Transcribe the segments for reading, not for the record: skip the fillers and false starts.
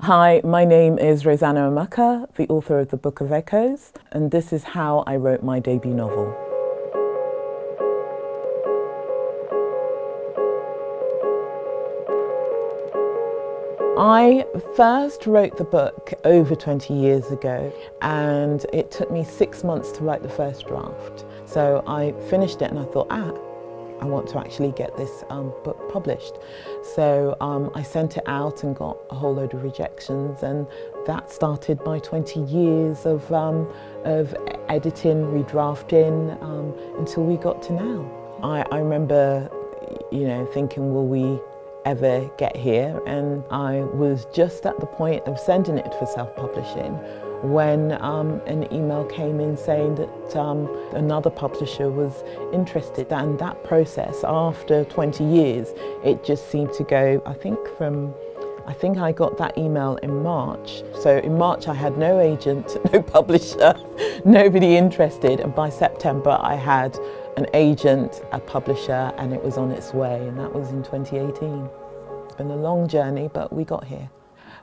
Hi, my name is Rosanna Amaka, the author of the Book of Echoes, and this is how I wrote my debut novel. I first wrote the book over 20 years ago, and it took me 6 months to write the first draft. So I finished it and I thought, I want to actually get this book published. So I sent it out and got a whole load of rejections, and that started my 20 years of editing, redrafting, until we got to now. I remember, thinking, will we ever get here? And I was just at the point of sending it for self-publishing when an email came in saying that another publisher was interested. And that process, after 20 years, it just seemed to go, I think I got that email in March. So in March I had no agent, no publisher, nobody interested, and by September I had an agent, a publisher, and it was on its way, and that was in 2018. It's been a long journey, but we got here.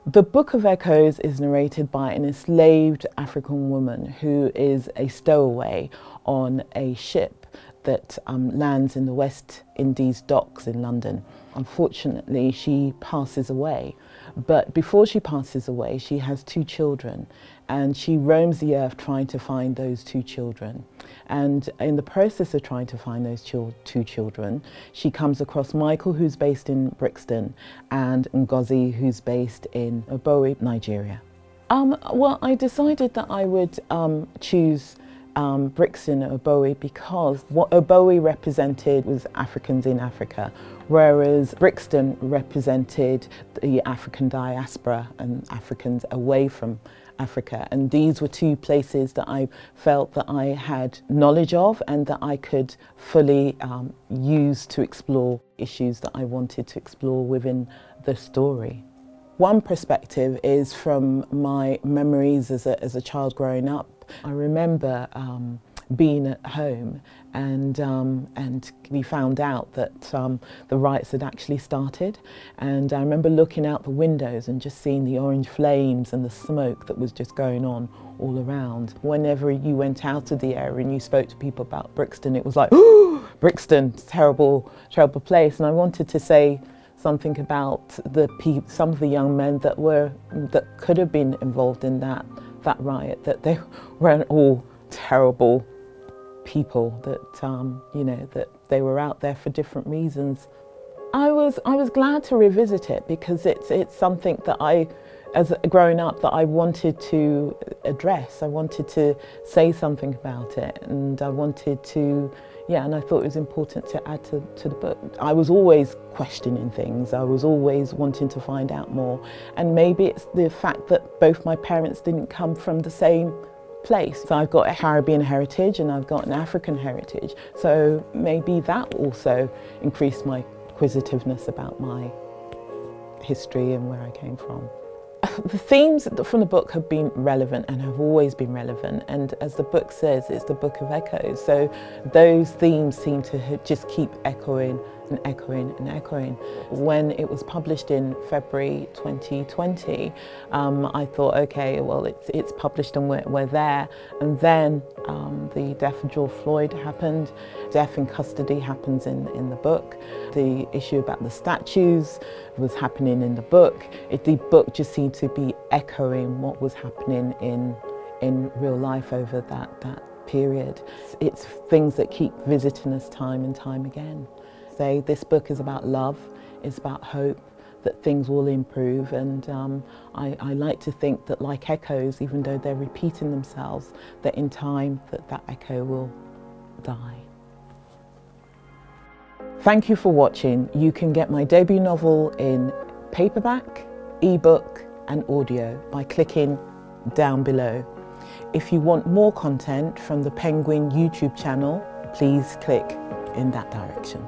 The Book of Echoes is narrated by an enslaved African woman who is a stowaway on a ship that lands in the West Indies docks in London. Unfortunately, she passes away, but before she passes away, she has 2 children, and she roams the earth trying to find those 2 children. And in the process of trying to find those 2 children, she comes across Michael, who's based in Brixton, and Ngozi, who's based in Obowi, Nigeria. Well, I decided that I would choose Brixton and Obowi because what Obowi represented was Africans in Africa, whereas Brixton represented the African diaspora and Africans away from Africa. And these were 2 places that I felt that I had knowledge of and that I could fully use to explore issues that I wanted to explore within the story. One perspective is from my memories as a child growing up. I remember being at home and we found out that the riots had actually started, and I remember looking out the windows and just seeing the orange flames and the smoke that was just going on all around. Whenever you went out of the area and you spoke to people about Brixton, it was like, oh, Brixton, terrible, terrible place. And I wanted to say something about some of the young men that could have been involved in that riot, that they weren't all terrible people, that that they were out there for different reasons. I was glad to revisit it because it's something that as growing up, that I wanted to address. I wanted to say something about it, and I wanted to, and I thought it was important to add to the book. I was always questioning things, I was always wanting to find out more, and maybe it's the fact that both my parents didn't come from the same place. So I've got a Caribbean heritage and I've got an African heritage, so maybe that also increased my inquisitiveness about my history and where I came from. The themes from the book have been relevant and have always been relevant, and as the book says, it's the Book of Echoes, so those themes seem to just keep echoing and echoing and echoing. When it was published in February 2020, I thought, okay, well, it's published and we're there, and then the death of George Floyd happened. Death in custody happens in the book. The issue about the statues was happening in the book. The book just seemed to be echoing what was happening in real life over that period. It's things that keep visiting us time and time again. So this book is about love, it's about hope, that things will improve, and I like to think that, like echoes, even though they're repeating themselves, that in time that echo will die. Thank you for watching. You can get my debut novel in paperback, ebook and audio by clicking down below. If you want more content from the Penguin YouTube channel, please click in that direction.